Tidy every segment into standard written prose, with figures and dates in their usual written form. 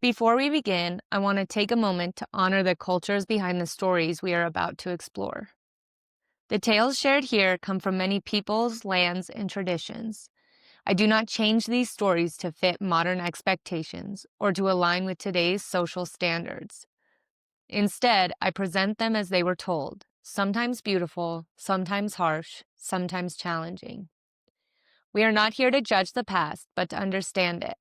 Before we begin, I want to take a moment to honor the cultures behind the stories we are about to explore. The tales shared here come from many peoples, lands, and traditions. I do not change these stories to fit modern expectations or to align with today's social standards. Instead, I present them as they were told, sometimes beautiful, sometimes harsh, sometimes challenging. We are not here to judge the past, but to understand it,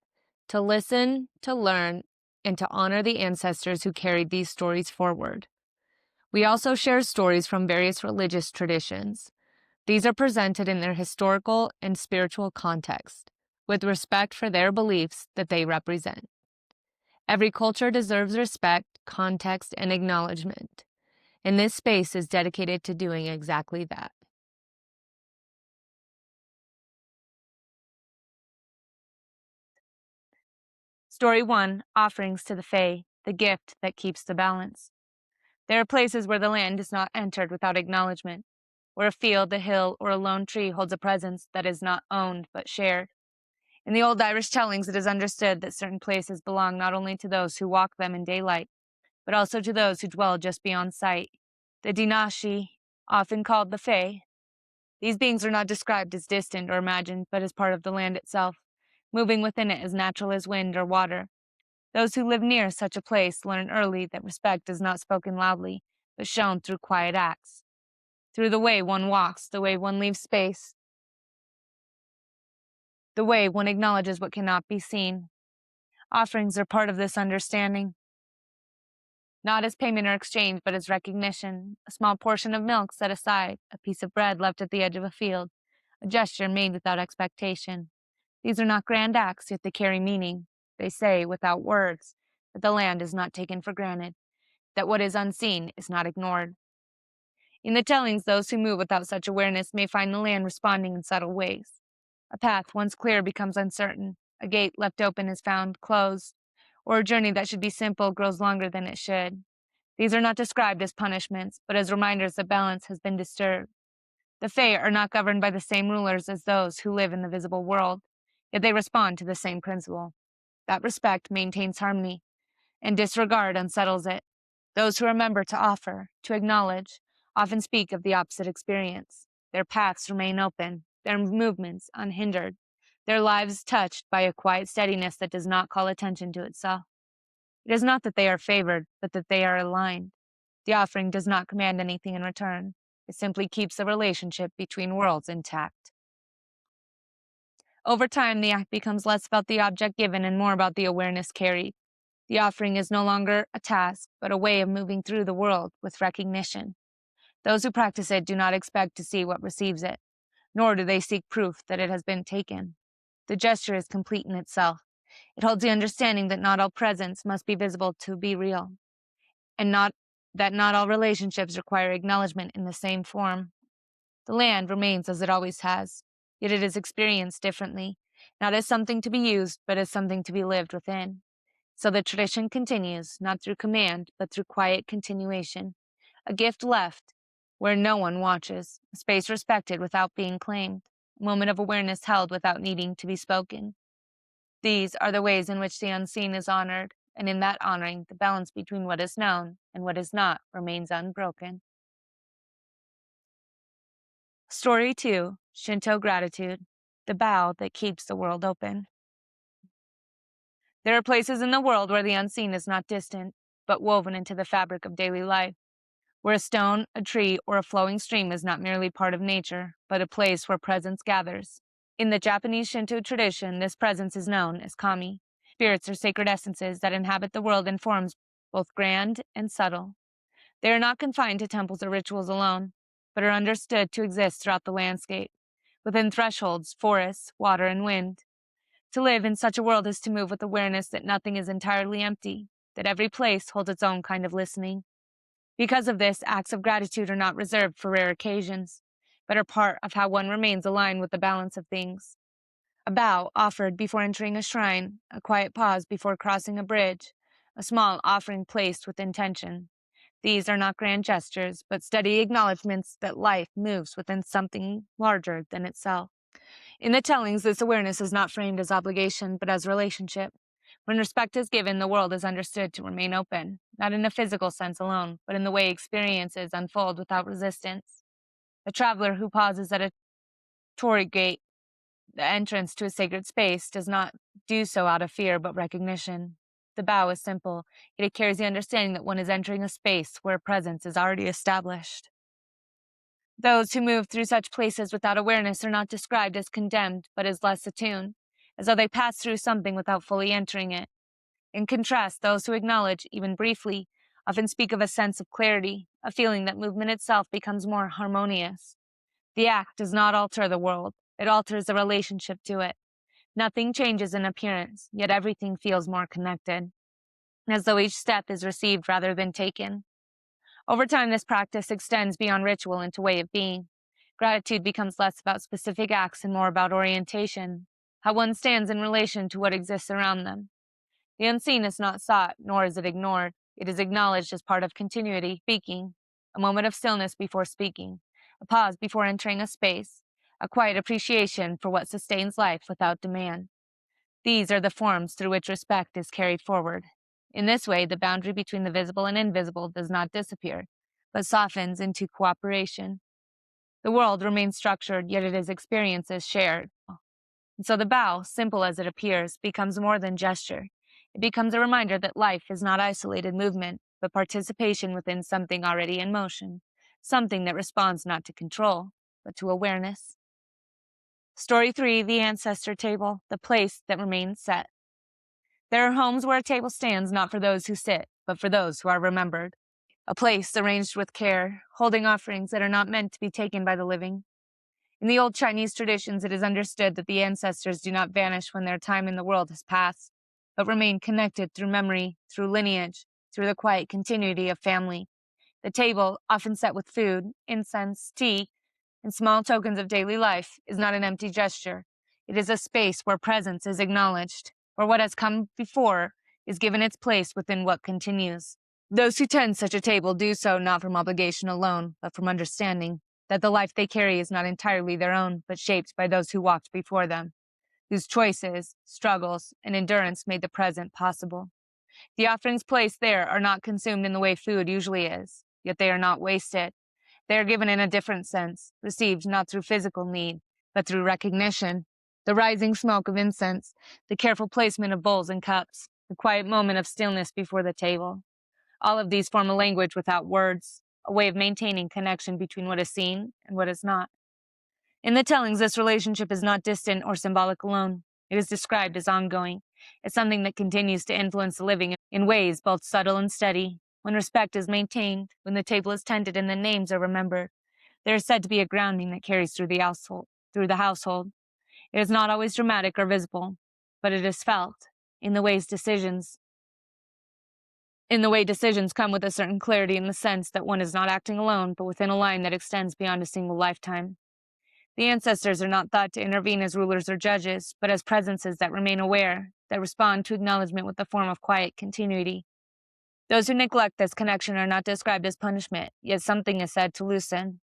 to listen, to learn, and to honor the ancestors who carried these stories forward. We also share stories from various religious traditions. These are presented in their historical and spiritual context, with respect for their beliefs that they represent. Every culture deserves respect, context, and acknowledgement, and this space is dedicated to doing exactly that. Story 1, Offerings to the Fae, the gift that keeps the balance. There are places where the land is not entered without acknowledgement, where a field, a hill, or a lone tree holds a presence that is not owned but shared. In the old Irish tellings, it is understood that certain places belong not only to those who walk them in daylight, but also to those who dwell just beyond sight. The Dinashi, often called the Fae. These beings are not described as distant or imagined, but as part of the land itself, moving within it as natural as wind or water. Those who live near such a place learn early that respect is not spoken loudly, but shown through quiet acts, through the way one walks, the way one leaves space, the way one acknowledges what cannot be seen. Offerings are part of this understanding, not as payment or exchange, but as recognition. A small portion of milk set aside, a piece of bread left at the edge of a field, a gesture made without expectation. These are not grand acts, yet they carry meaning. They say, without words, that the land is not taken for granted, that what is unseen is not ignored. In the tellings, those who move without such awareness may find the land responding in subtle ways. A path once clear becomes uncertain, a gate left open is found closed, or a journey that should be simple grows longer than it should. These are not described as punishments, but as reminders that balance has been disturbed. The Fae are not governed by the same rulers as those who live in the visible world, yet they respond to the same principle. That respect maintains harmony, and disregard unsettles it. Those who remember to offer, to acknowledge, often speak of the opposite experience. Their paths remain open, their movements unhindered, their lives touched by a quiet steadiness that does not call attention to itself. It is not that they are favored, but that they are aligned. The offering does not command anything in return. It simply keeps the relationship between worlds intact. Over time, the act becomes less about the object given and more about the awareness carried. The offering is no longer a task, but a way of moving through the world with recognition. Those who practice it do not expect to see what receives it, nor do they seek proof that it has been taken. The gesture is complete in itself. It holds the understanding that not all presence must be visible to be real, and not all relationships require acknowledgement in the same form. The land remains as it always has, yet it is experienced differently, not as something to be used, but as something to be lived within. So the tradition continues, not through command, but through quiet continuation. A gift left where no one watches, a space respected without being claimed, a moment of awareness held without needing to be spoken. These are the ways in which the unseen is honored, and in that honoring, the balance between what is known and what is not remains unbroken. Story 2, Shinto Gratitude, the bow that keeps the world open. There are places in the world where the unseen is not distant, but woven into the fabric of daily life, where a stone, a tree, or a flowing stream is not merely part of nature, but a place where presence gathers. In the Japanese Shinto tradition, this presence is known as kami. Spirits are sacred essences that inhabit the world in forms both grand and subtle. They are not confined to temples or rituals alone, but are understood to exist throughout the landscape, within thresholds, forests, water, and wind. To live in such a world is to move with awareness that nothing is entirely empty, that every place holds its own kind of listening. Because of this, acts of gratitude are not reserved for rare occasions, but are part of how one remains aligned with the balance of things. A bow offered before entering a shrine, a quiet pause before crossing a bridge, a small offering placed with intention. These are not grand gestures, but steady acknowledgments that life moves within something larger than itself. In the tellings, this awareness is not framed as obligation, but as relationship. When respect is given, the world is understood to remain open, not in a physical sense alone, but in the way experiences unfold without resistance. A traveler who pauses at a torii gate, the entrance to a sacred space, does not do so out of fear but recognition. The bow is simple, yet it carries the understanding that one is entering a space where a presence is already established. Those who move through such places without awareness are not described as condemned, but as less attuned, as though they pass through something without fully entering it. In contrast, those who acknowledge, even briefly, often speak of a sense of clarity, a feeling that movement itself becomes more harmonious. The act does not alter the world, it alters the relationship to it. Nothing changes in appearance, yet everything feels more connected, as though each step is received rather than taken. Over time, this practice extends beyond ritual into way of being. Gratitude becomes less about specific acts and more about orientation, how one stands in relation to what exists around them. The unseen is not sought, nor is it ignored. It is acknowledged as part of continuity, speaking, a moment of stillness before speaking, a pause before entering a space, a quiet appreciation for what sustains life without demand. These are the forms through which respect is carried forward. In this way, the boundary between the visible and invisible does not disappear, but softens into cooperation. The world remains structured, yet it is experiences shared. And so the bow, simple as it appears, becomes more than gesture. It becomes a reminder that life is not isolated movement, but participation within something already in motion, something that responds not to control, but to awareness. Story 3, the ancestor table, the place that remains set. There are homes where a table stands not for those who sit, but for those who are remembered. A place arranged with care, holding offerings that are not meant to be taken by the living. In the old Chinese traditions, it is understood that the ancestors do not vanish when their time in the world has passed, but remain connected through memory, through lineage, through the quiet continuity of family. The table, often set with food, incense, tea, and small tokens of daily life, is not an empty gesture. It is a space where presence is acknowledged, where what has come before is given its place within what continues. Those who tend such a table do so not from obligation alone, but from understanding that the life they carry is not entirely their own, but shaped by those who walked before them, whose choices, struggles, and endurance made the present possible. The offerings placed there are not consumed in the way food usually is, yet they are not wasted. They are given in a different sense, received not through physical need, but through recognition. The rising smoke of incense, the careful placement of bowls and cups, the quiet moment of stillness before the table. All of these form a language without words, a way of maintaining connection between what is seen and what is not. In the tellings, this relationship is not distant or symbolic alone. It is described as ongoing, as something that continues to influence the living in ways both subtle and steady. When respect is maintained, when the table is tended and the names are remembered, there is said to be a grounding that carries through the household. It is not always dramatic or visible, but it is felt in the way decisions come with a certain clarity, in the sense that one is not acting alone, but within a line that extends beyond a single lifetime. The ancestors are not thought to intervene as rulers or judges, but as presences that remain aware, that respond to acknowledgement with a form of quiet continuity. Those who neglect this connection are not described as punishment, yet something is said to loosen.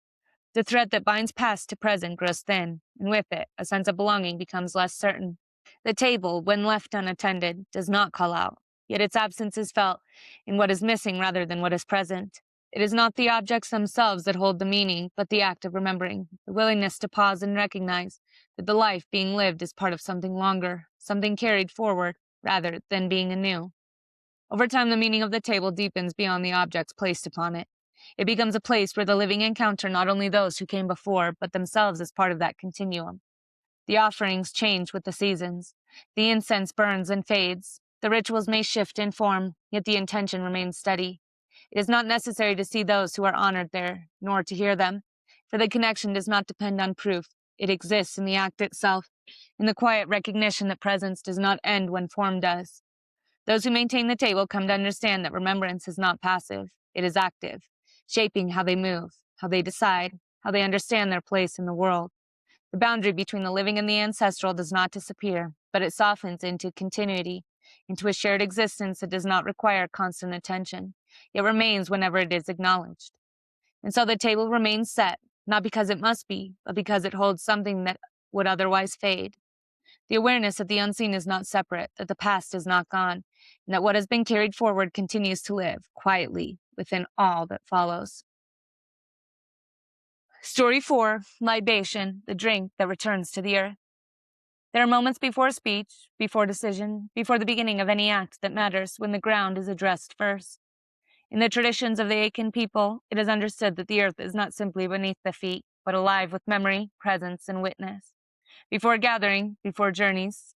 The thread that binds past to present grows thin, and with it, a sense of belonging becomes less certain. The table, when left unattended, does not call out, yet its absence is felt in what is missing rather than what is present. It is not the objects themselves that hold the meaning, but the act of remembering, the willingness to pause and recognize that the life being lived is part of something longer, something carried forward, rather than being anew. Over time, the meaning of the table deepens beyond the objects placed upon it. It becomes a place where the living encounter not only those who came before, but themselves as part of that continuum. The offerings change with the seasons. The incense burns and fades. The rituals may shift in form, yet the intention remains steady. It is not necessary to see those who are honored there, nor to hear them, for the connection does not depend on proof. It exists in the act itself, in the quiet recognition that presence does not end when form does. Those who maintain the table come to understand that remembrance is not passive, it is active, shaping how they move, how they decide, how they understand their place in the world. The boundary between the living and the ancestral does not disappear, but it softens into continuity, into a shared existence that does not require constant attention. It remains whenever it is acknowledged. And so the table remains set, not because it must be, but because it holds something that would otherwise fade. The awareness that the unseen is not separate, that the past is not gone, and that what has been carried forward continues to live quietly within all that follows. Story 4, Libation, the drink that returns to the earth. There are moments before speech, before decision, before the beginning of any act that matters when the ground is addressed first. In the traditions of the Akan people, it is understood that the earth is not simply beneath the feet, but alive with memory, presence, and witness. Before gathering, before journeys,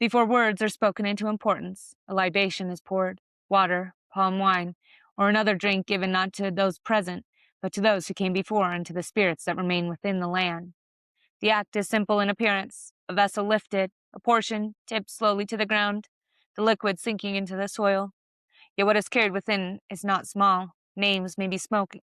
before words are spoken into importance, a libation is poured, water, palm wine, or another drink given not to those present, but to those who came before and to the spirits that remain within the land. The act is simple in appearance, a vessel lifted, a portion tipped slowly to the ground, the liquid sinking into the soil. Yet what is carried within is not small. Names may be spoken,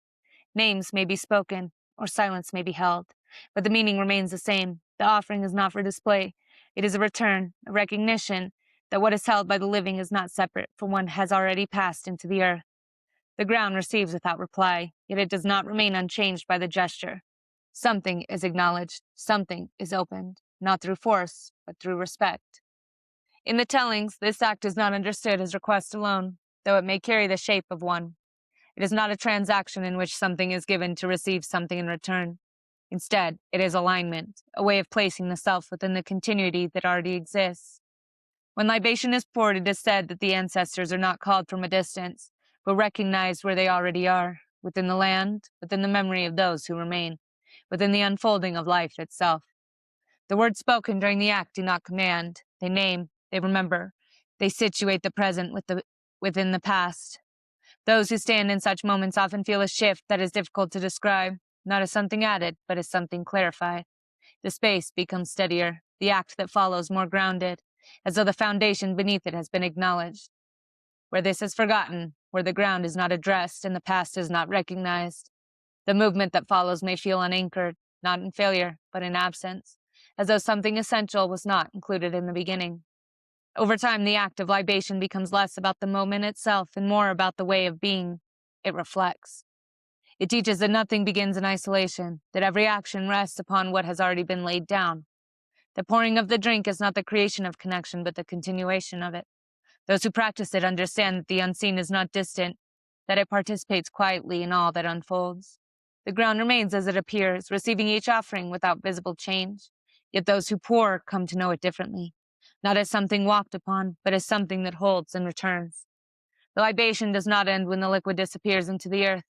or silence may be held, but the meaning remains the same. The offering is not for display. It is a return, a recognition that what is held by the living is not separate from what has already passed into the earth. The ground receives without reply, yet it does not remain unchanged by the gesture. Something is acknowledged, something is opened, not through force, but through respect. In the tellings, this act is not understood as request alone, though it may carry the shape of one. It is not a transaction in which something is given to receive something in return. Instead, it is alignment, a way of placing the self within the continuity that already exists. When libation is poured, it is said that the ancestors are not called from a distance, but recognized where they already are, within the land, within the memory of those who remain, within the unfolding of life itself. The words spoken during the act do not command. They name, they remember, they situate the present within the past. Those who stand in such moments often feel a shift that is difficult to describe, not as something added, but as something clarified. The space becomes steadier, the act that follows more grounded, as though the foundation beneath it has been acknowledged. Where this is forgotten, where the ground is not addressed and the past is not recognized, the movement that follows may feel unanchored, not in failure, but in absence, as though something essential was not included in the beginning. Over time, the act of libation becomes less about the moment itself and more about the way of being it reflects. It teaches that nothing begins in isolation, that every action rests upon what has already been laid down. The pouring of the drink is not the creation of connection, but the continuation of it. Those who practice it understand that the unseen is not distant, that it participates quietly in all that unfolds. The ground remains as it appears, receiving each offering without visible change. Yet those who pour come to know it differently, not as something walked upon, but as something that holds and returns. The libation does not end when the liquid disappears into the earth.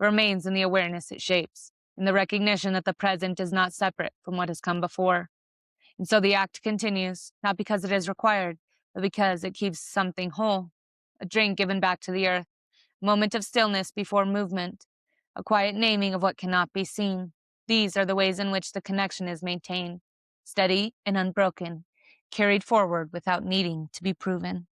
It remains in the awareness it shapes, in the recognition that the present is not separate from what has come before. And so the act continues, not because it is required, but because it keeps something whole. A drink given back to the earth, a moment of stillness before movement, a quiet naming of what cannot be seen. These are the ways in which the connection is maintained, steady and unbroken, carried forward without needing to be proven.